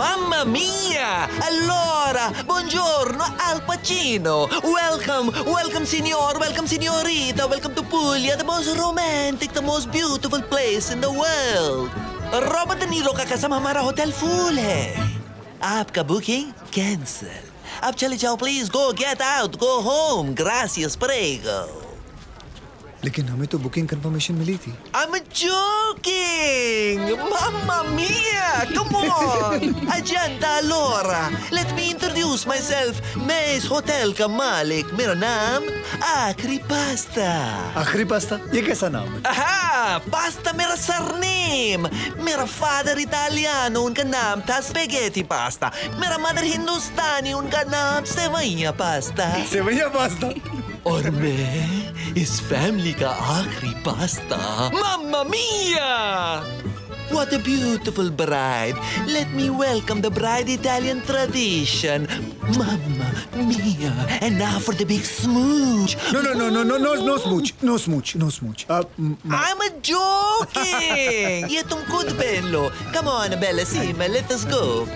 Mamma mia! Allora, buongiorno Al Pacino. Welcome signor, welcome signorita, welcome to Puglia, the most romantic, the most beautiful place in the world. Robert De Niro का कसम हमारा hotel full है. आपका booking cancel. अब चले जाओ please. Go get out, go home. Gracias, prego. लेकिन हमें तो बुकिंग कंफर्मेशन मिली थी. I'm joking! Mamma mia! Come on! Agenda allora! Let me introduce myself. मैं इस होटल का मालिक. मेरा नाम आखरी पास्ता. आखिरी पास्ता? ये कैसा नाम है? आहा! पास्ता मेरा सरनेम. मेरा फादर इटालियानो, उनका नाम था स्पेगेटी पास्ता. मेरा मदर हिंदुस्तानी, उनका नाम सेवैया पास्ता. सेवैया पास्ता? और मैं इस फैमिली का आखिरी pasta. Mamma mia! What a beautiful bride. Let me welcome the bride Italian tradition. Mamma mia. And now for the big smooch. No smooch. I'm joking. ये तुम खुद पहन लो. Come on, Bella Sima, let us go.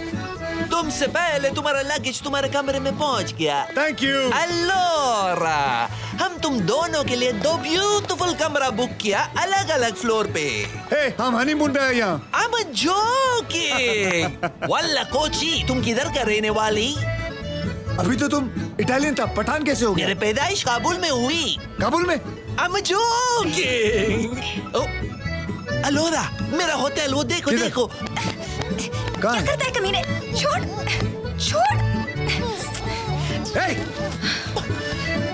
तुमसे पहले तुम्हारा luggage तुम्हारे कमरे में पहुंच गया. Thank you. अल्लोरा, हम तुम दोनों के लिए 2 ब्यूटीफुल कमरा बुक किया अलग अलग फ्लोर पे. Hey, हम हनीमून पे हैं यहाँ. I'm joking. वल्ला कोची, तुम किधर का रहने वाली? अभी तो तुम इटालियन था, पठान कैसे हो गया? मेरे पैदाइश काबुल में हुई. काबुल में? I'm joking. अलोरा, मेरा होटल वो देखो किधर? देखो. कहाँ क्या है? करता है कमीने? छोड़. Hey!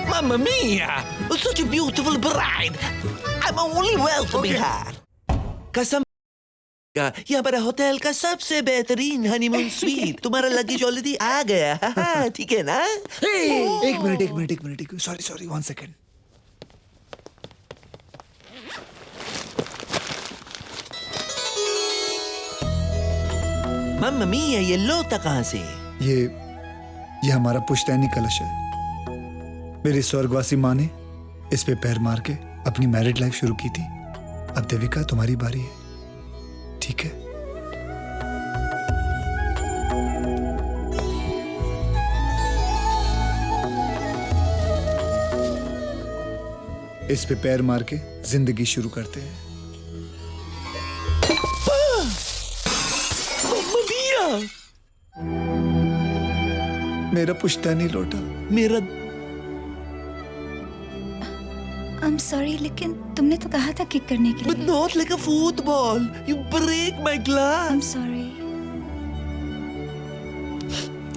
Mamma mia! Such a beautiful bride. I'm only welcoming her. कसम का ये हमारा होटल का सबसे बेहतरीन हनीमून स्वीट. तुम्हारा लगेज ऑलरेडी आ गया. हाँ, ठीक है ना? एक मिनट. Sorry, 1 second. मम्मा मिया, ये लोटा कहाँ से? ये हमारा पुश्तैनी कलश है. मेरी स्वर्गवासी माँ ने इस पे पैर मार के अपनी मैरिड लाइफ शुरू की थी. अब देविका तुम्हारी बारी है, ठीक है? इस पे पैर मार के जिंदगी शुरू करते हैं. मेरा पुश्तैनी लोटा. मेरा I'm sorry, लेकिन तुमने तो कहा था किक करने के But लिए. not like a football. You break my glass. I'm sorry.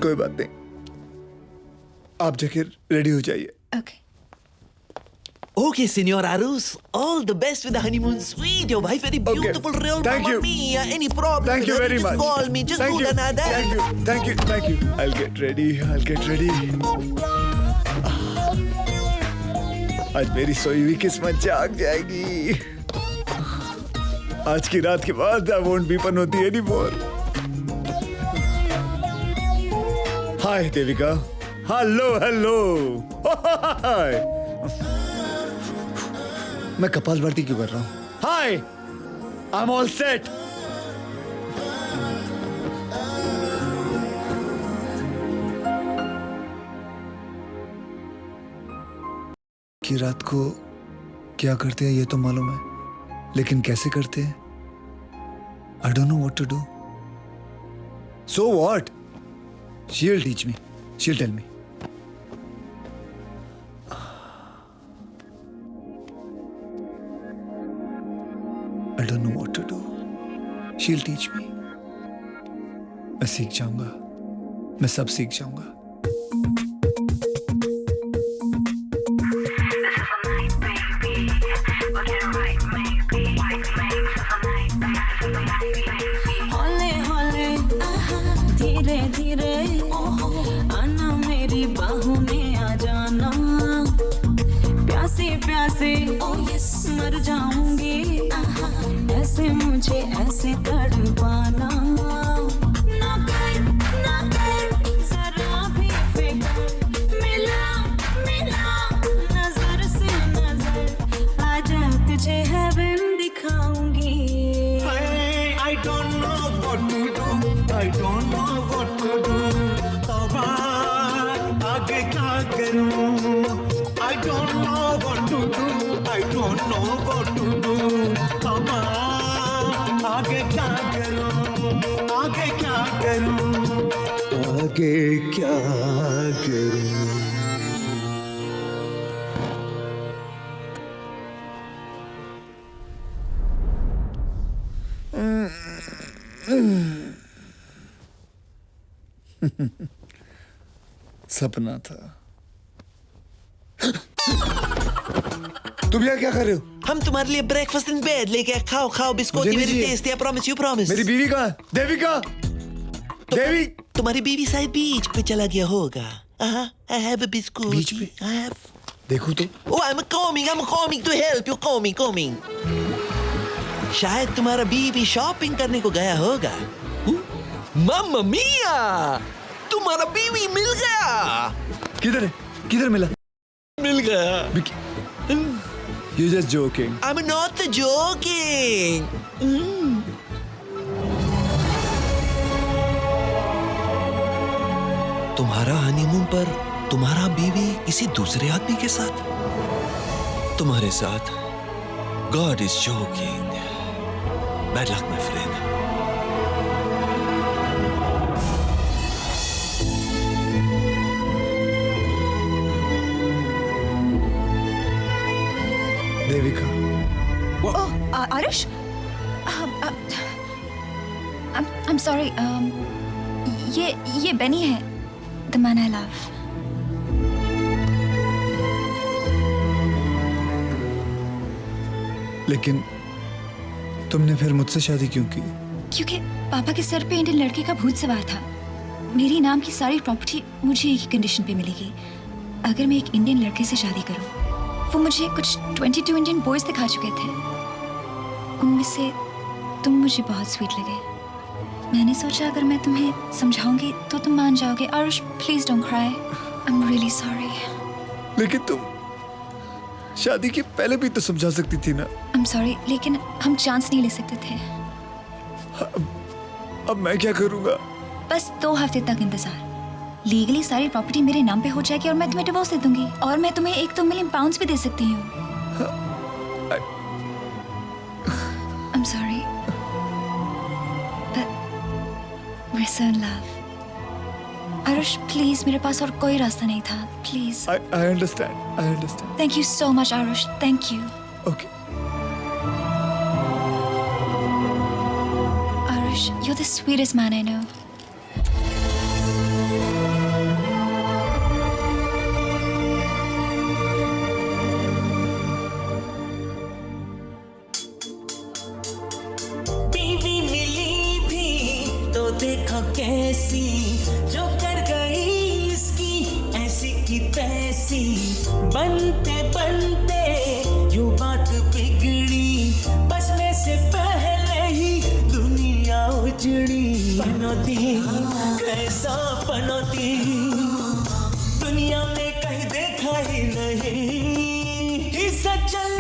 कोई बात नहीं, आप जाके रेडी हो जाइए. Okay. Okay, Senor Arus. All the best with the honeymoon suite. Your wife very beautiful, real Thank Mamma you. Mia. Any problem? Thank you very just much. Call me. Just Thank do you. another. Thank you. I'll get ready. आज मेरी सोई हुई किस्मत जाग जाएगी. आज की रात के बाद I won't be Panauti anymore. Hi, Devika. Hello. Hi. मैं कपाल भारती क्यों कर रहा हूँ? Hi, I'm all set. कि रात को क्या करते हैं ये तो मालूम है, लेकिन कैसे करते हैं I don't know what to do. So what? She'll teach me. She'll tell me. I don't know what to do. She'll teach me. मैं सीख जाऊंगा. मैं सब सीख जाऊंगा. धीरे धीरे आना मेरी बाहों में आ जाना. प्यासे प्यासे मर जाऊंगी. ऐसे मुझे ऐसे तड़पाना. ना कर जरा भी फिक्र. मिला नजर से नजर. आजा तुझे हेवन दिखाऊंगी. I don't know what to do. I don't know what to do. तौबा आगे क्या करूं? I don't know what to do. I don't know what to do. तौबा आगे क्या करूं? आगे क्या करूं? आगे क्या करूं? सपना था। तुम यहाँ क्या कर रहे हो? हम तुम्हारे लिए ब्रेकफास्ट इन बेड लेके आए। खाओ खाओ बिस्कुट, मुझे नहीं वेरी चाहिए। Tasty, I promise you promise. मेरी बीवी कहाँ है? देविका, देवी। तुम्हारी बीवी शायद बीच पे चला गया होगा। I have a biscuit. बीच पे? I have. देखो तो। Oh, I'm coming to help you. Coming. शायद तुम्हारा बीवी शॉपिंग करने को गया होगा। मम्मा मिया, तुम्हारा बीवी मिल गया। किधर है? किधर मिला? मिल गया। You just joking. I'm not joking. तुम्हारा हनीमून पर तुम्हारा बीवी किसी दूसरे आदमी के साथ, तुम्हारे साथ। God is joking. Bad luck, my friend. Devika. Aarush, I'm sorry. ये बेनी है, the man I love. लेकिन तुमने फिर मुझसे शादी क्यों की? क्योंकि पापा के सर पे इंडियन लड़के का भूत सवार था। मेरी नाम की सारी प्रॉपर्टी मुझे एक ही कंडीशन पे मिलेगी, अगर मैं एक इंडियन लड़के से शादी करूं। वो मुझे कुछ 22 इंडियन बॉयज दिखा चुके थे, उनमें से तुम मुझे बहुत स्वीट लगे। मैंने सोचा अगर मैं तुम्हें समझाऊंगी तो तुम मान जाओगे। Aarush, please don't cry, I am really sorry. लेकिन तुम शादी के पहले भी तो समझा सकती थी ना। आई एम सॉरी, लेकिन हम चांस नहीं ले सकते थे। अब मैं क्या करूंगा? बस 2 हफ्ते तक इंतजार। लीगली सारी प्रॉपर्टी मेरे नाम पे हो जाएगी और मैं तुम्हें डिवोर्स दे दूंगी, और मैं तुम्हें 1-2 मिलियन पाउंड्स भी दे सकती हूँ। I'm sorry, but we're so in love. Aarush, please, मेरे पास और कोई रास्ता नहीं था, please. I understand. Thank you so much, Aarush, thank you. Okay. Arush, you're the sweetest man I know. बीवी मिली भी तो देखो कैसी, जो कर गई इसकी ऐसी की तैसी। बनते बनते यूं बात बिगड़ी, बचने से पहले ही दुनिया उजड़ी। पनौती कैसा पनौती, दुनिया में कहीं देखा ही नहीं। ही सचल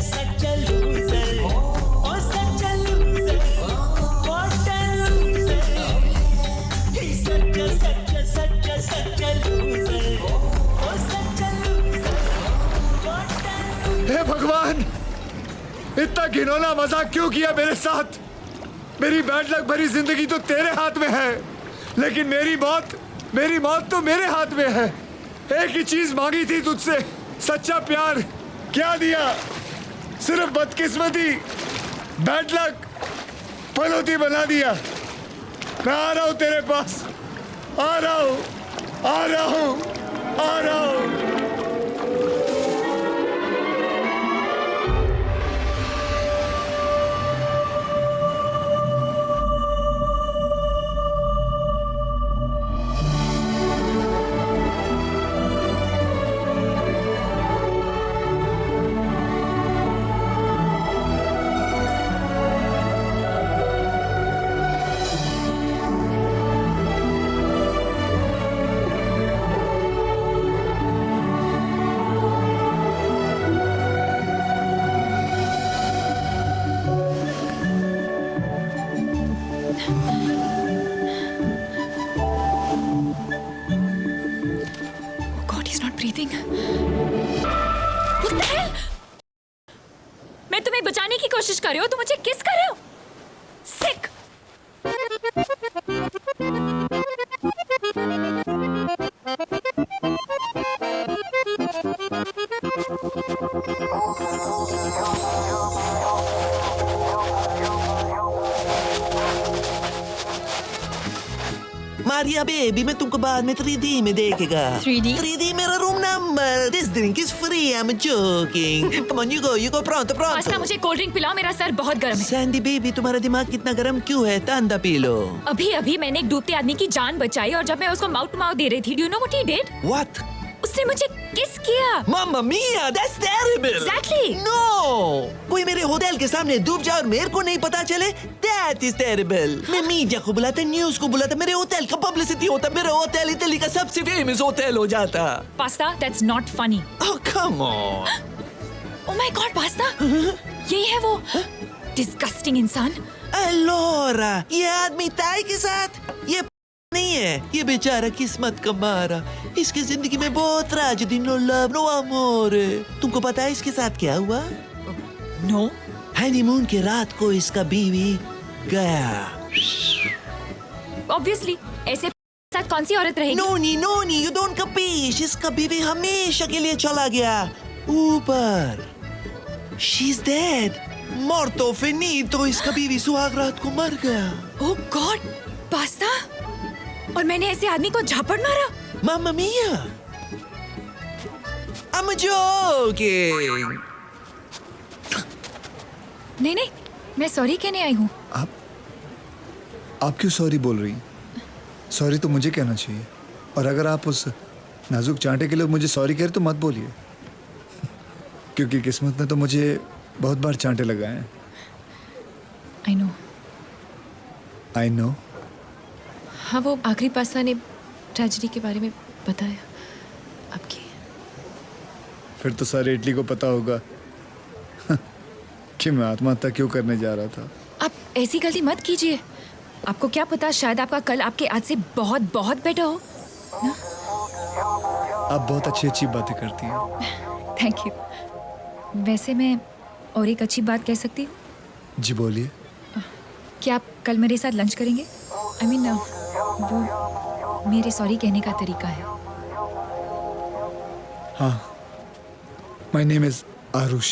such a loser. Oh, such a loser. What a loser. He's such a loser. Oh, such a loser. What a loser. हे भगवान, इतना घिनौना मजाक क्यों किया मेरे साथ? मेरी बैड लक भरी जिंदगी तो तेरे हाथ में है, लेकिन मेरी मौत तो मेरे हाथ में है। एक ही चीज मांगी थी तुझसे, सच्चा प्यार। क्या दिया? सिर्फ बदकिस्मती, बैड लक, पनौती बना दिया। मैं आ रहा हूं तेरे पास, आ रहा हूं। बचाने की कोशिश कर रहे हो, तुम मुझे किस कर रहे हो? सिक। मारिया बेबी, मैं तुमको बाद में 3D में देखेगा। 3D? 3D मेरा room number. This drink is free, I'm joking. Come on, you go, pronto, pasta, pronto. मुझे कोल्ड ड्रिंक पिलाओ, मेरा सर बहुत गर्म है। सैंडी बेबी, तुम्हारा दिमाग कितना गर्म क्यों है? ठंडा पी लो। अभी अभी मैंने एक डूबते आदमी की जान बचाई और जब मैं उसको माउथ टू माउथ दे रही थी, do you know what he did? What? उसने मुझे किस किया। Mamma mia, that's terrible. Exactly. No. कोई मेरे होटल के सामने डूब जाए और मेरे को नहीं पता चले, that is terrible. मैं मीडिया को बुलाता, न्यूज़ को बुलाता, मेरे होटल का पब्लिसिटी होता, मेरा होटल इटली का सबसे फेमस होटल हो जाता। Pasta, that's not funny. Oh, come on. Oh my God, pasta, यही है वो डिस्गस्टिंग इंसान। Allora, ये आदमी ताई के साथ, ये नहीं है, ये बेचारा किस्मत का मारा। इसकी जिंदगी में बहुत ट्रेजेडी, नो लव, नो अमोरे। तुमको पता है इसके साथ क्या हुआ? नो। हनीमून की रात को इसका बीवी गया। ऑब्वियसली, ऐसे साथ कौन सी औरत रहेगी? नोनी, यू डोंट कपीश। इसका बीवी हमेशा के लिए चला गया ऊपर। शी इज डेड, मॉर्टो फिनितो। इसका बीवी सुहाग रात को मर गया। ओह गॉड, पास्ता, और मैंने ऐसे आदमी को झापड़ मारा। Mamma mia! I'm joking! नहीं, मैं सॉरी कहने आई हूँ। आप क्यों सॉरी बोल रही हैं? सॉरी तो मुझे कहना चाहिए। और अगर आप उस नाजुक चांटे के लिए मुझे सॉरी कह रहे तो मत बोलिए। क्योंकि किस्मत ने तो मुझे बहुत बार चांटे लगाए हैं। I know. हाँ, वो आखिरी पास्ता ने ट्रेजेडी के बारे में बताया आपकी। फिर तो सारे इटली को पता होगा कि मैं आत्महत्या क्यों करने जा रहा था। आप ऐसी गलती मत कीजिए। आपको क्या पता, शायद आपका कल आपके आज से बहुत बहुत बेटर हो। आप बहुत अच्छी बातें करती हैं। Thank you. वैसे मैं और एक अच्छी बात कह सकती हूँ? जी बोलिए। क्या आप कल मेरे साथ लंच करेंगे? I mean, वो मेरे सॉरी कहने का तरीका है। हाँ, माय नेम इज आरुष।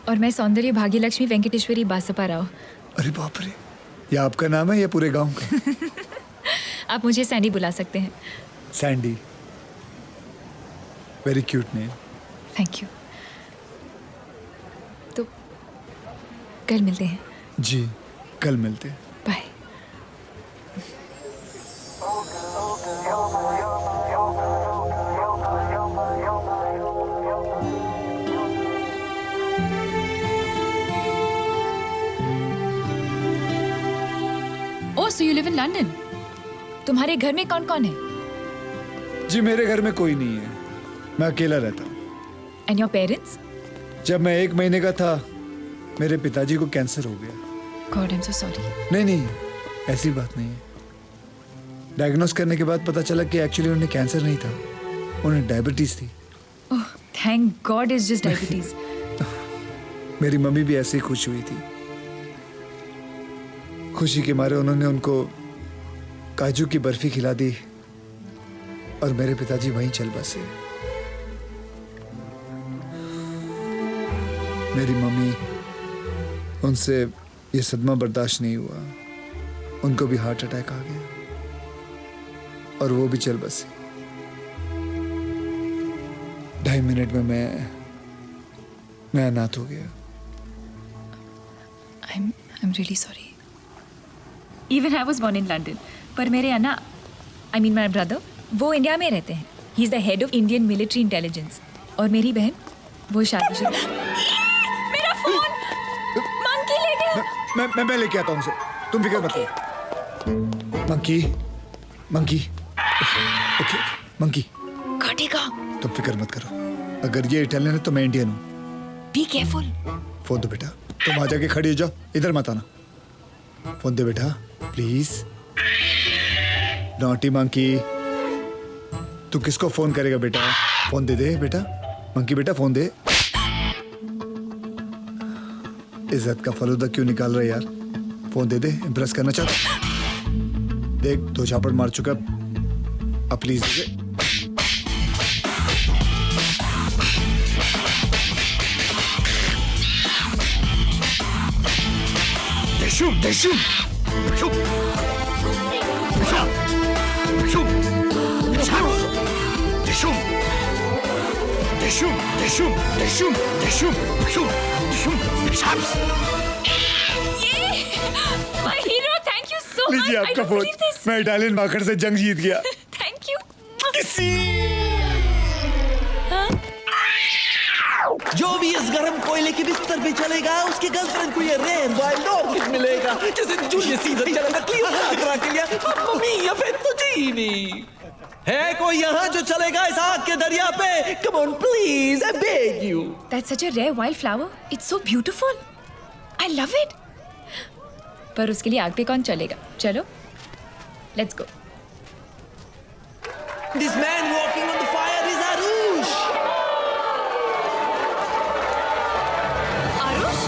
और मैं सौंदर्य भाग्यलक्ष्मी वेंकटेश्वरी बासपा राव। अरे बाप रे, ये आपका नाम है या पूरे गांव का? आप मुझे सैंडी बुला सकते हैं। Sandy, very cute name. Thank you. तो कल मिलते हैं। जी, कल मिलते हैं। Bye. Oh, so you live in London. तुम्हारे घर में कौन कौन है? जी मेरे घर में कोई नहीं है, मैं अकेला रहता हूँ। And your parents? जब मैं 1 महीने का था मेरे पिताजी को कैंसर हो गया। God, I am so sorry. नहीं, ऐसी बात नहीं है। डायग्नोस करने के बाद पता चला कि एक्चुअली उन्हें कैंसर नहीं था, उन्हें डायबिटीज थी। Oh thank God, it's just diabetes. मेरी मम्मी भी ऐसे ही खुश हुई थी। खुशी के मारे उन्होंने उनको काजू की बर्फी खिला दी और मेरे पिताजी वहीं चल बसे। मेरी मम्मी, उनसे ये सदमा बर्दाश्त नहीं हुआ, उनको भी हार्ट अटैक आ गया और वो भी चल बसी। 2.5 मिनट में मैं अनाथ हो गया। I'm really sorry. Even I was born in London. पर मेरे अन्ना, I mean my brother, वो इंडिया में रहते हैं. He is the head of Indian military intelligence. और मेरी बहन, वो शादीशुदा। मेरा फोन मंकी ले गया। मैं लेके आता हूँ उसे, तुम फिक्र मत करो। मंकी ओके मंकी, काटेगा। तुम फिक्र मत करो, अगर ये इटालियन है तो मैं इंडियन हूँ। Be careful. फोन दो बेटा, तुम आ जाके खड़ी हो जाओ, इधर मत आना। फोन दे बेटा प्लीज। नॉटी मंकी, तू किसको फोन करेगा बेटा? फोन दे बेटा। मंकी बेटा फोन दे। इज्जत का फलूदा क्यों निकाल रहा है यार? फोन दे दे, इम्प्रेस करना चाहता। देख 2 झापड़ मार चुका, अब please they they. Deshum, deshum, deshum, deshum, deshum, deshum, deshum, deshum, deshum, deshum, deshum, deshum, My hero, thank you so much. लीजिए I आपका don't फोन। believe this. मैं इटालियन माखड़ से जंग जीत गया। Thank you. जो भी इस गर्म कोयले के बिस्तर पे चलेगा उसके गर्लफ्रेंड को ये रेयर वाइल्ड ऑर्किड मिलेगा, जैसे जूलियस सीजर चलेगा क्लियोपेट्रा के लिए मम्मा मिया फेत्तुचीनी। है कोई यहाँ जो चलेगा इस आग के दरिया पे? Come on please, I beg you. That's such a rare wildflower. It's so beautiful. I love it. पर उसके लिए आग पे कौन चलेगा? चलो, let's go. This man walking on the fire is Arush. Aarush?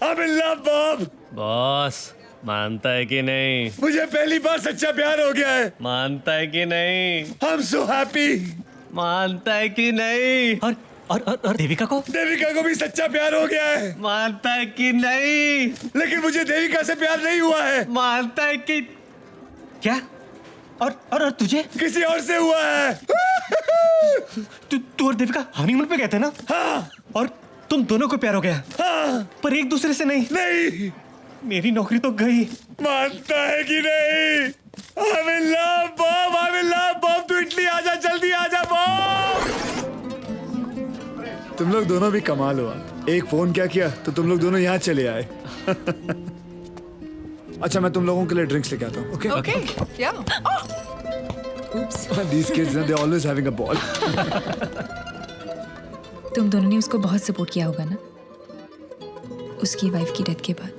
I'm in love, Bob. Boss मानता है कि नहीं? मुझे पहली बार सच्चा प्यार हो गया है। मानता है कि नहीं? I'm so happy. मानता है कि नहीं? और देविका को? देविका को भी सच्चा प्यार हो गया है। मानता है कि नहीं? लेकिन मुझे देविका से प्यार नहीं हुआ है। मानता है कि क्या? और तुझे? किसी और से हुआ है। तू और देविका हनीमून पे गए थे ना? हाँ। और तुम दोनों को प्यार हो गया? हाँ। पर एक दूसरे से नहीं? नहीं। मेरी नौकरी तो गई। मानता है कि नहीं? I'm in love, Bob. I'm in love, Bob. तू इटली आजा, जल्दी आजा, Bob. तुम लोग दोनों भी कमाल हुआ। एक फोन क्या किया तो तुम लोग दोनों यहाँ चले आए। अच्छा मैं तुम लोगों के लिए ड्रिंक्स लेके आता हूँ। Okay? Okay. Yeah. Oops. These kids, they're always having a ball. तुम दोनों ने उसको बहुत सपोर्ट किया होगा ना, उसकी वाइफ की डेथ के बाद।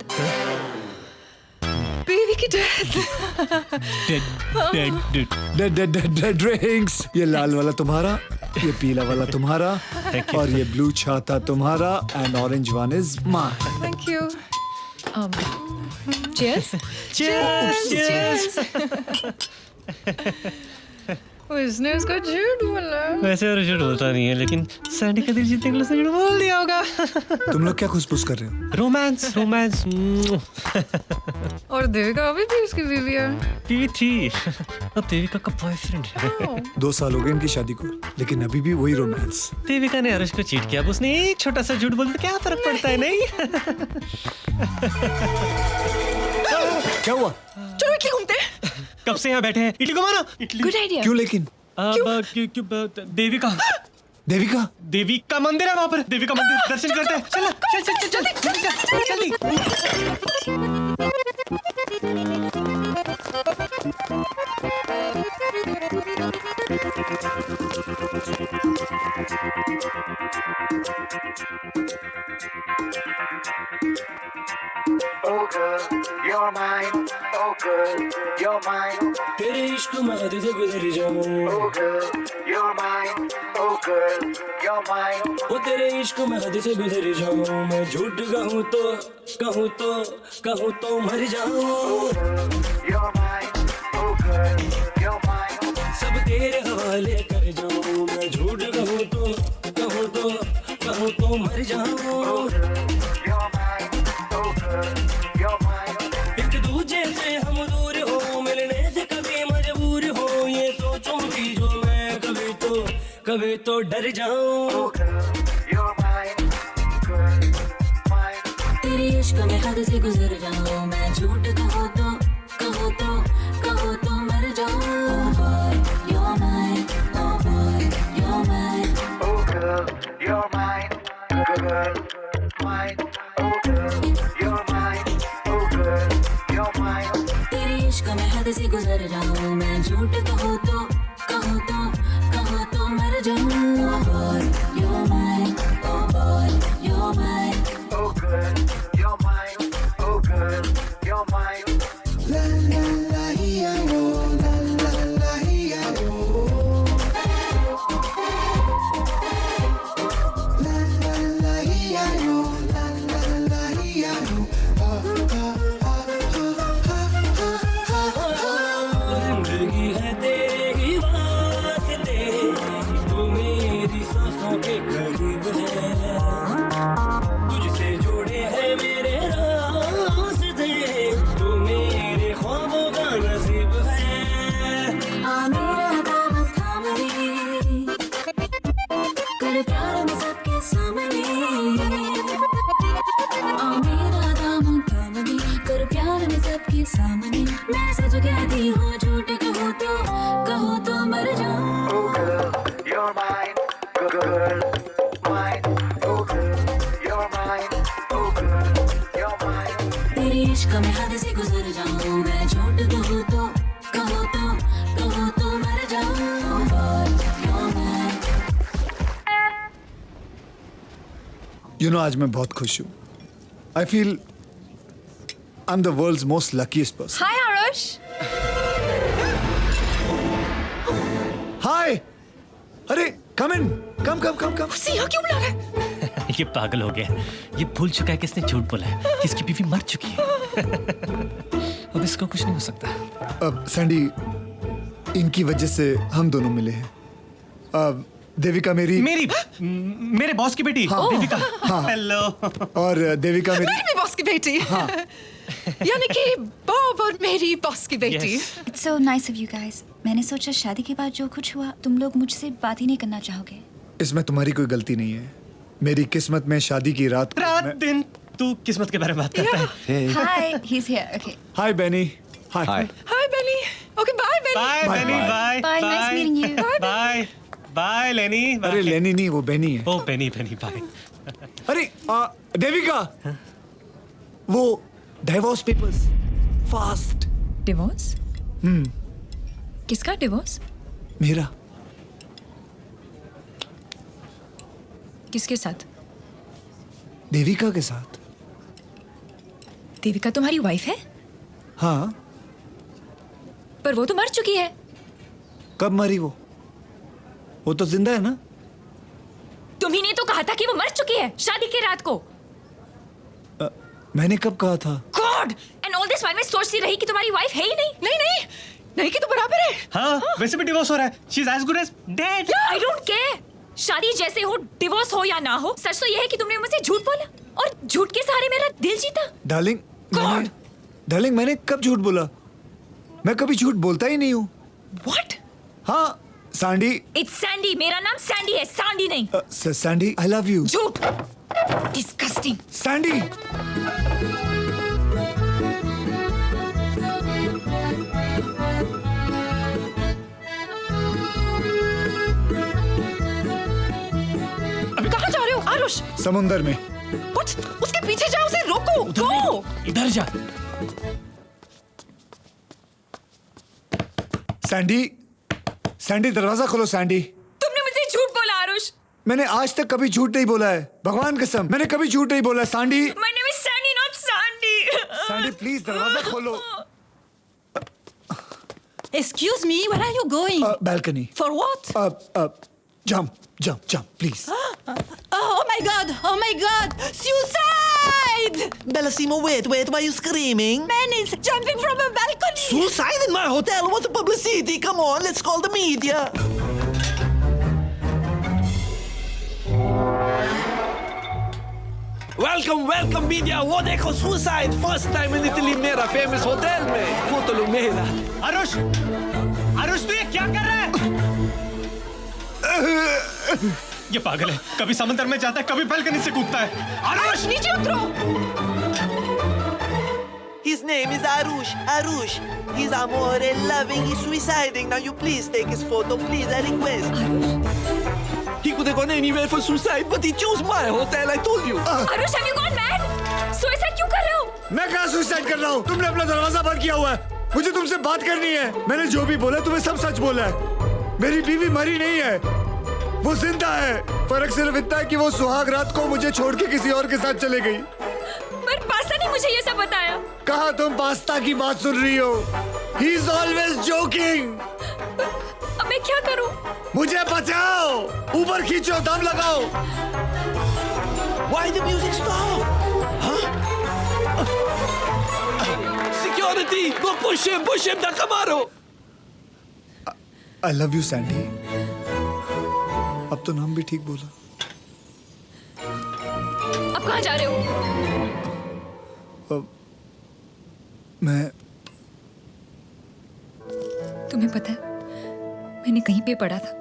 बेबी की डेथ। Dead drinks. ये लाल वाला तुम्हारा, ये पीला वाला तुम्हारा, और ये ब्लू छाता तुम्हारा, and orange one is mine. Thank you. Cheers. Cheers. उसने उसको झूठ बोला। वैसे और झूठ बोलता नहीं है, लेकिन सैंडी का दिल जीतने के लिए उसने झूठ बोल दिया होगा। तुम लोग क्या खुसफुस कर रहे हो? रोमांस। और देविका अभी भी उसकी बीवी है। बीवी थी, अब देविका का बॉयफ्रेंड है। 2 साल हो गए इनकी शादी को, लेकिन अभी भी वही रोमांस। देविका ने अरुष को चीट किया, अब उसने एक छोटा सा झूठ बोल दिया, क्या फर्क पड़ता है? नहीं। क्या हुआ? चलो इटली घूमते हैं। कब से यहाँ बैठे हैं? इटली घुमाना। Italy good idea. क्यों लेकिन? देविका देविका मंदिर है, वहाँ पर देविका मंदिर दर्शन करते हैं। चल जल्दी। Oh girl, you're mine. Oh girl, you're mine. तेरे इश्क में हद से गुजर जाऊं। Oh girl, you're mine. Oh girl, you're mine. वो तेरे इश्क में हद से गुजर जाऊं। मैं झूठ कहूँ तो मर जाऊं। You're mine. Oh girl, you're mine. सब तेरे हवाले कर जाऊं। मैं झूठ कहूँ जाऊं You're mine, oh girl, you're mine. एक दूजे से हम दूर हो मिलने से कभी मजबूर हो ये सोचूं कि जो मैं कभी तो डर जाऊं Oh girl, you're mine, girl, mine. तेरे इश्क में हद से गुजर जाऊं मैं झूठ कहो तो मर जाऊं Oh boy, you're mine, oh boy, you're mine. Oh girl, you're mine, girl, mine. Oh girl, you're mine, oh girl, you're mine. तेरे इश्क में हद से गुजर जाऊं मैं झूठ कहो तो मर जाऊं Oh boy, you're mine, oh boy, you're mine. Oh girl, you're mine, oh girl, you're mine. जिंदगी है तेरी वास्ते तू मेरी सांसों के करीब है तुझसे जुड़े हैं मेरे रास्ते तू मेरे ख्वाबों का नसीब है आ मेरा दामन थाम ले कर प्यार में सबके सामने आ मेरा दामन थाम ले कर प्यार में सबके सामने मैं सच कहती हूँ झूठ कहो तो मर जाऊं Oh girl, you're mine, girl, mine. Oh girl, you're mine, oh girl, you're mine. तेरे इश्क में हद से गुजर जाऊं मैं झूठ कहो तो मर जाऊं Oh boy, you're mine. You know, आज मैं बहुत खुश हूँ. I feel I'm the world's most luckiest person. Hi Aarush Hi. अरे come in. Come. यहाँ क्यों बुला रहा है ये पागल हो गया. ये भूल चुका है कि इसने झूठ बोला है कि इसकी बीवी मर चुकी है. अब इसको कुछ नहीं हो सकता. सैंडी, इनकी वजह से हम दोनों मिले हैं. देविका मेरे बॉस की बेटी देविका. हेलो. और देविका मेरी मेरी बॉस की बेटी यानी कि बॉब और मेरी बॉस की बेटी It's so nice of you guys. मैंने सोचा शादी के बाद जो कुछ हुआ तुम लोग मुझसे बात ही नहीं करना चाहोगे. इसमें तुम्हारी कोई गलती नहीं है. मेरी किस्मत में शादी की रात दिन तू किस्मत के बारे में बात करता है. Hi, he's here. Okay. Hi Benny. Hi. Hi Bailey okay bye Bailey bye Benny. Bye. Bye, nice meeting you. Bye. Bye Lenny. अरे लेनी नहीं, वो बेनी है. Oh Benny bye. अरे देविका, वो डिवोर्स पेपर्स फास्ट. डिवोर्स किसका divorce मेरा. किसके साथ देविका के साथ. देविका तुम्हारी वाइफ है हाँ. पर वो तो मर चुकी है. कब मरी वो तो जिंदा है ना. तुम्ही ने तो कहा था कि वो मर चुकी है शादी की रात को. मैंने कब कहा था. God and all this while मैं सोचती रही कि तुम्हारी वाइफ है ही नहीं. नहीं कि तो बराबर है हाँ वैसे भी डिवोर्स हो रहा है. She is as good as dead. I don't care. शादी जैसे हो डिवोर्स हो या ना हो सच तो यह है कि तुमने मुझसे झूठ बोला और झूठ के सहारे मेरा दिल जीता. Darling God! मैंने कब झूठ बोला. मैं कभी झूठ बोलता ही नहीं हूँ. व्हाट. हाँ सैंडी. It's Sandy. मेरा नाम सैंडी है सांडी नहीं. Sandy I love you. झूठ. डिस्गस्टिंग. सैंडी. अभी कहाँ जा रहे हो आरुष समुंदर में. What? उसके पीछे जाओ उसे रोको गो इधर जा. सैंडी दरवाजा खोलो. सैंडी, तुमने मुझसे झूठ बोला आरुष. मैंने आज तक कभी झूठ नहीं बोला है. भगवान कसम मैंने कभी झूठ नहीं बोला. Sandy. My name is Sandy, not Sandy. Sandy please दरवाजा खोलो. Excuse me, where are you going? Balcony. For what? Jump, please. Oh my God! Suicide! Bellissimo, wait, why are you screaming? Man is jumping from a balcony! Suicide in my hotel? What a publicity! Come on, let's call the media. Welcome welcome media. वो देखो suicide first time in Italy मेरा famous hotel में। Photo लो मेरा। आरुष, आरुष तू ये क्या कर रहा है? ये पागल है, कभी समंदर में जाता है, कभी बालकनी से कूदता है। आरुष नीचे उतरो। His name is Arush. Arush. He's amore loving. He's suiciding. Now you please take his photo, please. I request. He could have gone anywhere for suicide, but he chose my hotel. I told you. Aarush, have you gone mad? Suicide क्यों कर रहे हो? मैं कहाँ suicide कर रहा हूँ? तुमने अपना दरवाजा बंद किया हुआ है। मुझे तुमसे बात करनी है। मैंने जो भी बोला तुम्हें सब सच बोला है। मेरी बीवी मरी नहीं है, वो जिंदा है। फर्क सिर्फ इतना है कि वो सुहाग रात को मुझे छोड़ के किसी और के साथ चले गई। पर पास्ता ने मुझे ये सब बताया। कहा तुम पास्ता की बात सुन रही हो? He is always joking. अब मैं क्या करूं? मुझे बचाओ, ऊपर खींचो, दम लगाओ। Why the music stop? Huh? Security! Go push him, Nakamaro! I love you, Sandy. अब तो नाम भी ठीक बोला। अब कहाँ जा रहे हो? मैं तुम्हें पता है, मैंने कहीं पे पढ़ा था,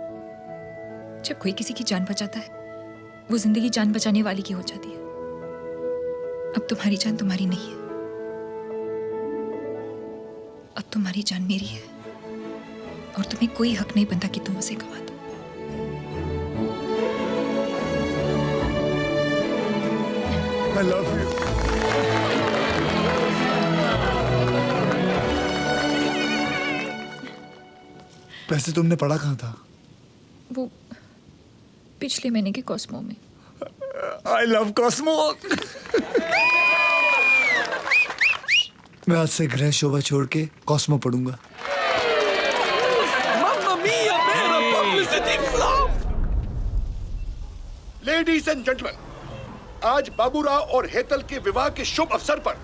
जब कोई किसी की जान बचाता है, वो जिंदगी जान बचाने वाली की हो जाती है। अब तुम्हारी जान तुम्हारी नहीं है, अब तुम्हारी जान मेरी है, और तुम्हें कोई हक नहीं बनता कि तुम उसे गवा दो। I love you. वैसे तुमने पढ़ा कहाँ था? वो पिछले महीने के कॉस्मो में। I love Cosmo. मैं आज से गृह शोभा छोड़ के कॉस्मो पढ़ूंगा। Mamma mia, man, a publicity flop! Ladies and gentleman, आज बाबूराव और हेतल के विवाह के शुभ अवसर पर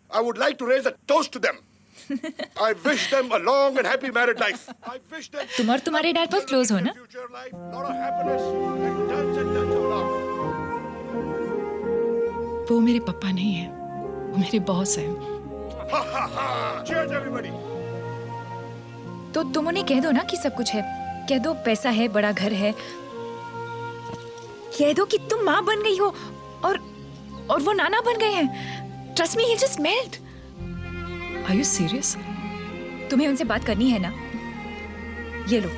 I would like to raise a toast to them. I wish them a long and happy married life. I wish them तुम और तुम्हारे डैड बहुत क्लोज हो ना? future life, lot of happiness and tons of love. वो मेरे पापा नहीं है, वो मेरे बॉस हैं। Ha ha ha! Cheers everybody. तो तुम उन्हें कह दो ना कि सब कुछ है, कह दो पैसा है, बड़ा घर है, कह दो कि तुम माँ बन गई हो और वो नाना बन गए हैं। Trust me, he just melt. Are you serious? तुम्हें उनसे बात करनी है ना? ये लो,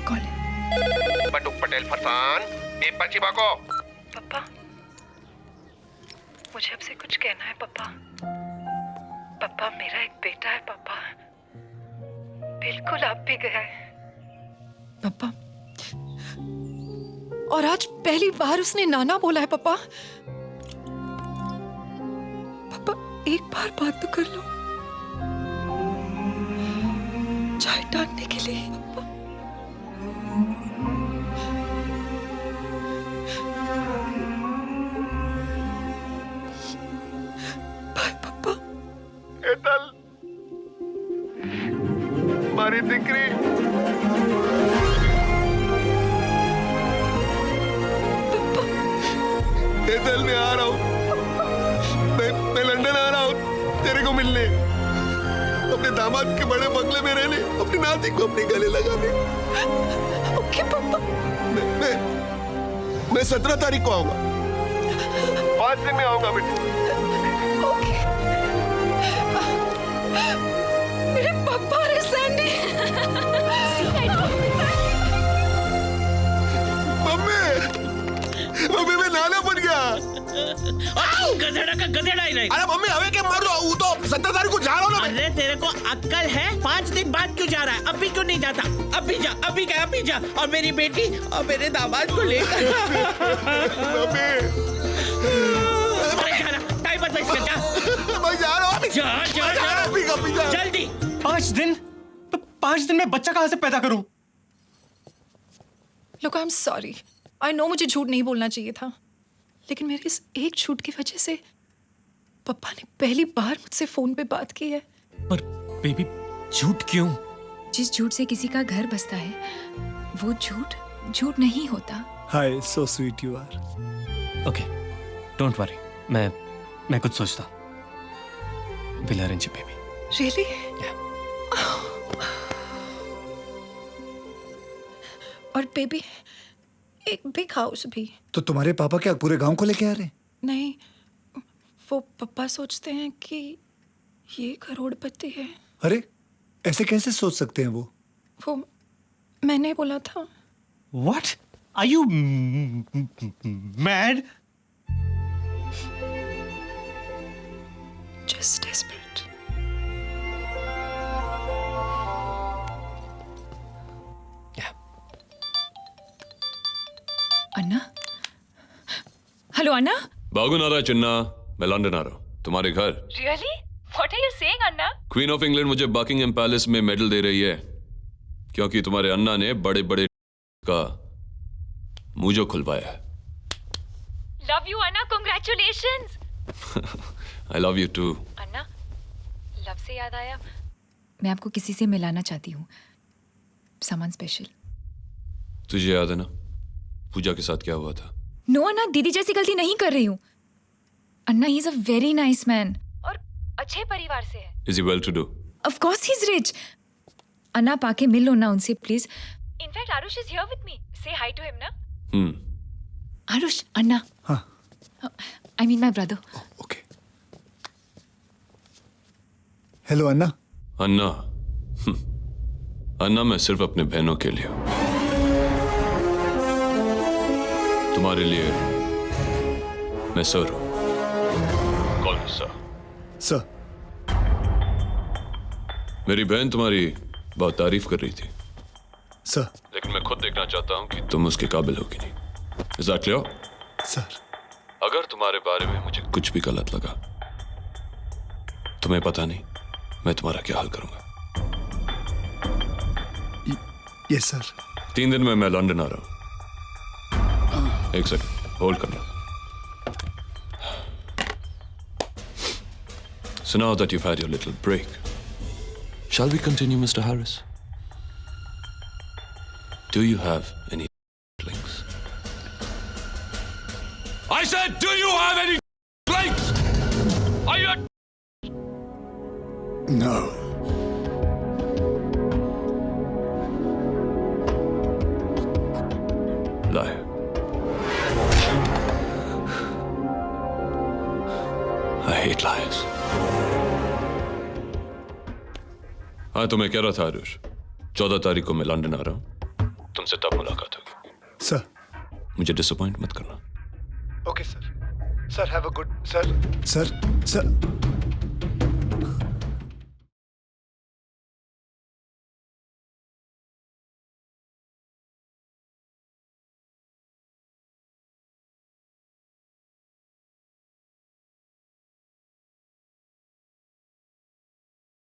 कॉल है। बटुक पटेल फरसान, ए बच्ची बाको। पापा, मुझे आपसे कुछ कहना है पापा। पापा, मेरा एक बेटा है पापा, बिल्कुल आप भी गया है पापा। और आज पहली बार उसने नाना बोला है पापा। पापा, एक बार बात तो कर लो, चाय डालने के लिए पापा। बाय पापा। हेतल, मारी दिकरी। हेतल, मैं आ रहा हूँ, मैं लंदन आ रहा हूँ तेरे को मिलने, अपने दामाद के बड़े बंगले में रहने, अपनी नाती को अपने गले लगाने। ओके पापा। मैं 17 तारीख को आऊंगा, 5 दिन में आऊंगा बेटी। ओके। मेरे पापा रे सैंडी। मम्मी, मैं नाना बन गया। गधेड़ा का गधेड़ा ही नहीं। अरे मम्मी, हमें क्या मार रहा हूँ? तो 17 तारीख को जा रहा हूँ ना। अरे तेरे को अक्कल है? 5 दिन बाद क्यों जा रहा है? अभी क्यों नहीं जाता? अभी जा, अभी जा। और मेरी बेटी और मेरे दामाद को लेकर टाइम मत वेस्ट कर, जा। मैं जा रहा हूँ। जा जल्दी। 5 दिन? 5 दिन में बच्चा कहाँ से पैदा करूं? Look, I'm sorry. I know मुझे झूठ नहीं बोलना चाहिए था, लेकिन मेरे इस एक झूठ की वजह से पापा ने पहली बार मुझसे फोन पे बात की है। पर बेबी, झूठ क्यों? जिस झूठ से किसी का घर बसता है, वो झूठ नहीं होता। Hi, so sweet you are. Okay, don't worry. मैं कुछ सोचता. Will arrange baby. रियली? और बेबी, एक बिग हाउस भी. तो तुम्हारे पापा क्या पूरे गांव को लेके आ रहे हैं? नहीं, वो पापा सोचते हैं कि ये करोड़पति है. अरे, ऐसे कैसे सोच सकते हैं वो? मैंने बोला था. What? Are you mad? Just desperate. Yeah. Anna? Hello अन्ना? बागुनारा चिन्ना, मैं लंदन आ रहा हूँ तुम्हारे घर. Really? What are you saying, Anna? Queen of England मुझे बकिंगहैम पैलेस में मेडल दे रही है क्योंकि तुम्हारे अन्ना ने बड़े बड़े का मुझे खुलवाया है. Love you, Anna. Congratulations. I love you too. Anna, love से याद आया, मैं आपको किसी से मिलाना चाहती हूँ. सामान स्पेशल. तुझे याद है ना पूजा के साथ क्या हुआ था? नो अन्ना, दीदी जैसी गलती नहीं कर रही हूँ. Anna, he is a very nice man और अच्छे परिवार से है. Is he well to do? Of course he's rich. अन्ना, आप आके मिल लो ना उनसे please. In fact Aarush is here with me. से हाई टू हिम ना. आरुष, अन्ना. हाँ. I mean my brother. Okay. Hello Anna. Anna. Anna, मैं सिर्फ अपने बहनों के लिए हूं. तुम्हारे लिए मैं सर हूं. कॉल मी सर. सर. मेरी बहन तुम्हारी बहुत तारीफ कर रही थी. सर. लेकिन मैं खुद देखना चाहता हूं कि तुम उसके काबिल हो कि नहीं. Is that clear? सर. अगर तुम्हारे बारे में मुझे कुछ भी गलत लगा, तुम्हें पता नहीं मैं तुम्हारा क्या हाल करूंगा. Yes sir. 3 दिन में मैं लंदन आ रहा हूं. एक सेकंड होल्ड करना. So now that you've had your little break, shall we continue, Mr. Harris? Do you have any links? I said, do you have any links? Are you? No. Liar. I hate liars. हाँ, तो मैं कह रहा था आरुष, 14 तारीख को मैं London आ रहा हूँ. तुमसे तब मुलाकात होगी. सर. मुझे डिसअपॉइंट मत करना. Okay sir. Sir, have a good. Sir. Sir.